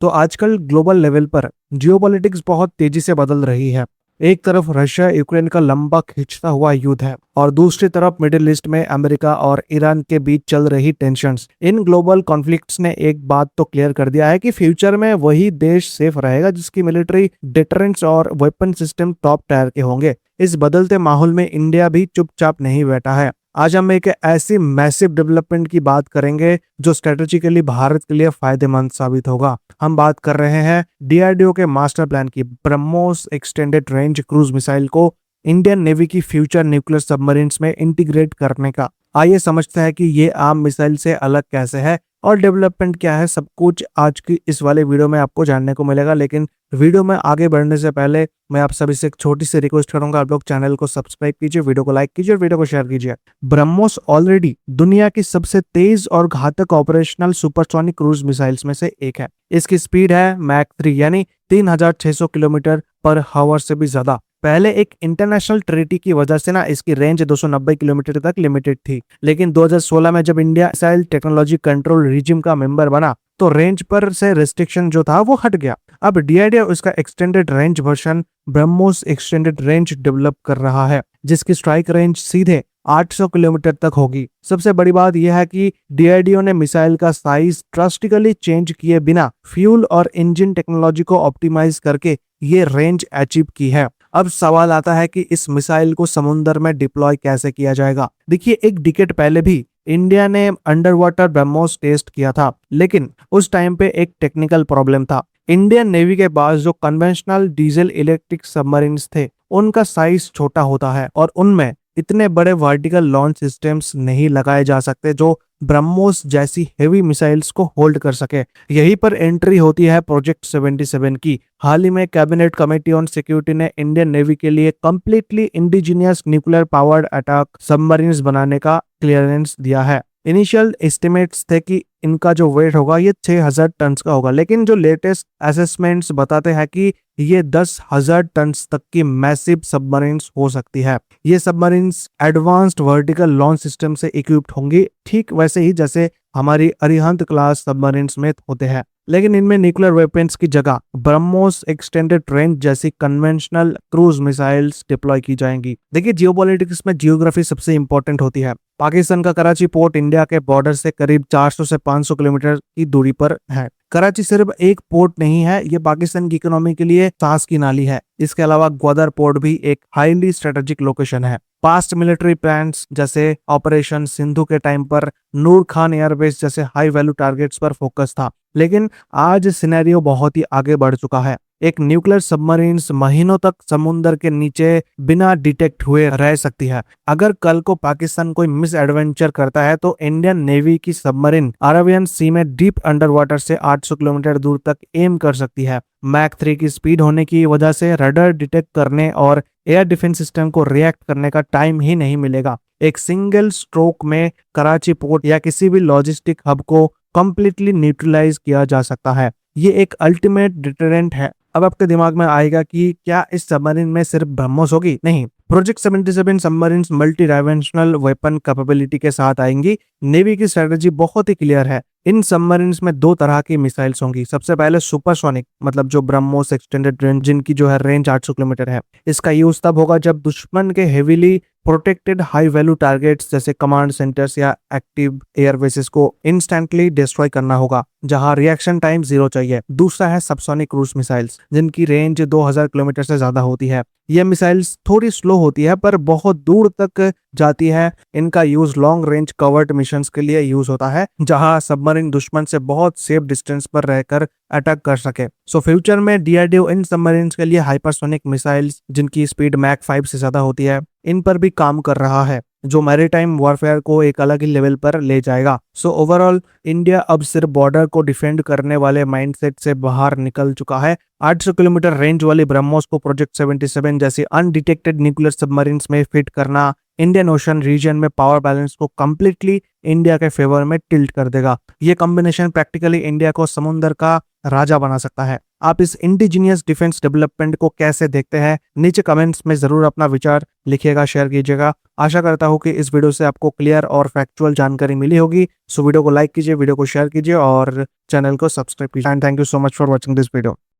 तो आजकल global level पर जियोपॉलिटिक्स बहुत तेजी से बदल रही है। एक तरफ रशिया यूक्रेन का लंबा खिंचता हुआ युद्ध है और दूसरी तरफ मिडिल ईस्ट में अमेरिका और ईरान के बीच चल रही टेंशन्स। इन ग्लोबल कॉन्फ्लिक्ट्स ने एक बात तो क्लियर कर दिया है कि फ्यूचर में वही देश सेफ रहेगा जिसकी मिलिट्री डिटरेंस और वेपन सिस्टम टॉप टायर के होंगे। इस बदलते माहौल में इंडिया भी चुपचाप नहीं बैठा है। आज हम एक ऐसी मैसिव डेवलपमेंट की बात करेंगे जो स्ट्रेटेजिकली भारत के लिए फायदेमंद साबित होगा। हम बात कर रहे हैं डीआरडीओ के मास्टर प्लान की, BrahMos extended range cruise missile को इंडियन नेवी की फ्यूचर न्यूक्लियर सबमरीन्स में इंटीग्रेट करने का। आइए समझते हैं कि ये आम मिसाइल से अलग कैसे है और डेवलपमेंट क्या है। सब कुछ आज की इस वाले वीडियो में आपको जानने को मिलेगा। लेकिन वीडियो में आगे बढ़ने से पहले मैं आप सभी से एक छोटी सी रिक्वेस्ट करूंगा, आप लोग चैनल को सब्सक्राइब कीजिए, वीडियो को लाइक कीजिए और वीडियो को शेयर कीजिए। ब्रह्मोस ऑलरेडी दुनिया की सबसे तेज और घातक ऑपरेशनल सुपरसोनिक क्रूज मिसाइल्स में से एक है। इसकी स्पीड है मैक 3 यानी 3600 किलोमीटर पर हावर से भी ज्यादा। पहले एक इंटरनेशनल ट्रीटी की वजह से ना इसकी रेंज 290 किलोमीटर तक लिमिटेड थी, लेकिन 2016 में जब India missile technology control regime का मेंबर बना तो रेंज पर से रिस्ट्रिक्शन जो था वो हट गया। अब डीआरडीओ इसका extended range version BrahMos extended range develop कर रहा है, जिसकी स्ट्राइक रेंज सीधे 800 किलोमीटर तक होगी। सबसे बड़ी बात यह है कि डीआरडीओ ने मिसाइल का साइज ड्रास्टिकली चेंज किए बिना फ्यूल और इंजन टेक्नोलॉजी को ऑप्टिमाइज करके ये रेंज अचीव की है। अब सवाल आता है कि इस मिसाइल को समुद्र में डिप्लॉय कैसे किया जाएगा। देखिए, एक डिकेड पहले भी इंडिया ने अंडर वाटर ब्रह्मोस टेस्ट किया था, लेकिन उस टाइम पे एक टेक्निकल प्रॉब्लम था। इंडियन नेवी के पास जो कन्वेंशनल डीजल इलेक्ट्रिक सबमरीन्स थे उनका साइज छोटा होता है और उनमें इतने बड़े वर्टिकल लॉन्च सिस्टम्स नहीं लगाए जा सकते जो ब्रह्मोस जैसी हेवी मिसाइल्स को होल्ड कर सके। यहीं पर एंट्री होती है प्रोजेक्ट 77 की। हाल ही में कैबिनेट कमेटी ऑन सिक्योरिटी ने इंडियन नेवी के लिए completely indigenous nuclear powered attack submarines बनाने का क्लियरेंस दिया है। इनिशियल एस्टिमेट्स थे कि इनका जो वेट होगा ये 6000 टन का होगा, लेकिन जो लेटेस्ट असेसमेंट्स बताते हैं कि ये 10,000 टन तक की मैसिव सबमरीन्स हो सकती है। ये submarines advanced vertical launch system से इक्विप्ड होंगी, ठीक वैसे ही जैसे हमारी अरिहंत क्लास सबमरीन्स में होते हैं, लेकिन इनमें न्यूक्लियर वेपन्स की जगह ब्रह्मोस एक्सटेंडेड रेंज जैसी कन्वेंशनल क्रूज मिसाइल्स डिप्लॉय की जाएंगी। देखिए, जियोपॉलिटिक्स में जियोग्राफी सबसे इंपॉर्टेंट होती है। पाकिस्तान का कराची पोर्ट इंडिया के बॉर्डर से करीब 400 से 500 किलोमीटर की दूरी पर है। कराची सिर्फ एक पोर्ट नहीं है, ये पाकिस्तान की इकोनॉमी के लिए सांस की नाली है। इसके अलावा ग्वादर पोर्ट भी एक हाईली स्ट्रेटेजिक लोकेशन है। पास्ट मिलिट्री प्लान्स जैसे ऑपरेशन सिंधु के टाइम पर नूर खान एयरबेस जैसे हाई वैल्यू टारगेट्स पर फोकस था, लेकिन आज सिनेरियो बहुत ही आगे बढ़ चुका है। एक न्यूक्लियर सबमरीन्स महीनों तक समुद्र के नीचे बिना डिटेक्ट हुए रह सकती है। अगर कल को पाकिस्तान कोई मिस एडवेंचर करता है तो इंडियन नेवी की सबमरीन अरेबियन सी में डीप अंडर वाटर से 800 किलोमीटर दूर तक एम कर सकती है। मैक 3 की स्पीड होने की वजह से रडार डिटेक्ट करने और एयर डिफेंस सिस्टम को रिएक्ट करने का टाइम ही नहीं मिलेगा। एक सिंगल स्ट्रोक में कराची पोर्ट या किसी भी लॉजिस्टिक हब को कंप्लीटली न्यूट्रलाइज किया जा सकता है। ये एक अल्टीमेट डिटरेंट है। अब आपके दिमाग में आएगा कि क्या इस सबमरीन में सिर्फ ब्रह्मोस होगी? नहीं, project 77 submarines multi dimensional weapon capability के साथ आएंगी। नेवी की स्ट्रेटजी बहुत ही क्लियर है। इन सबमरीन्स में दो तरह की मिसाइल्स होंगी। सबसे पहले सुपरसोनिक, मतलब जो ब्रह्मोस एक्सटेंडेड रेंज जिनकी जो है रेंज 800 किलोमीटर है। इसका यूज तब होगा जब दुश्मन के heavily protected high value targets जैसे कमांड सेंटर्स या एक्टिव एयरबेसेस को इंस्टेंटली डिस्ट्रॉय करना होगा, जहां रिएक्शन टाइम 0 चाहिए। दूसरा है सबसोनिक क्रूज मिसाइल्स, जिनकी रेंज 2000 किलोमीटर से ज्यादा होती है। ये मिसाइल्स थोड़ी स्लो होती है पर बहुत दूर तक जाती है। इनका use long range covert missions के लिए यूज होता है, जहां सबमरीन दुश्मन से बहुत सेफ डिस्टेंस पर रहकर अटैक कर सके। सो फ्यूचर में डीआरडीओ इन सबमरीन्स के लिए हाइपरसोनिक मिसाइल्स जिनकी स्पीड मैक 5 से ज्यादा होती है, इन पर भी काम कर रहा है, जो मैरीटाइम वॉरफेयर को एक अलग ही लेवल पर ले जाएगा। सो ओवरऑल इंडिया अब सिर्फ बॉर्डर को डिफेंड करने वाले माइंडसेट से बाहर निकल चुका है। 800 किलोमीटर रेंज वाली ब्रह्मोस को प्रोजेक्ट 77 जैसी अनडिटेक्टेड न्यूक्लियर सबमरीन्स में फिट करना इंडियन ओशन रीजन में पावर बैलेंस को कंप्लीटली इंडिया के फेवर में टिल्ट कर देगा। ये कॉम्बिनेशन प्रैक्टिकली इंडिया को समुद्र का राजा बना सकता है। आप इस इंडिजीनियस डिफेंस डेवलपमेंट को कैसे देखते हैं, नीचे कमेंट्स में जरूर अपना विचार लिखिएगा, शेयर कीजिएगा। आशा करता हूँ कि इस वीडियो से आपको क्लियर और फैक्चुअल जानकारी मिली होगी। सो वीडियो को लाइक कीजिए, वीडियो को शेयर कीजिए और चैनल को सब्सक्राइब कीजिए। And thank you so much for watching this video.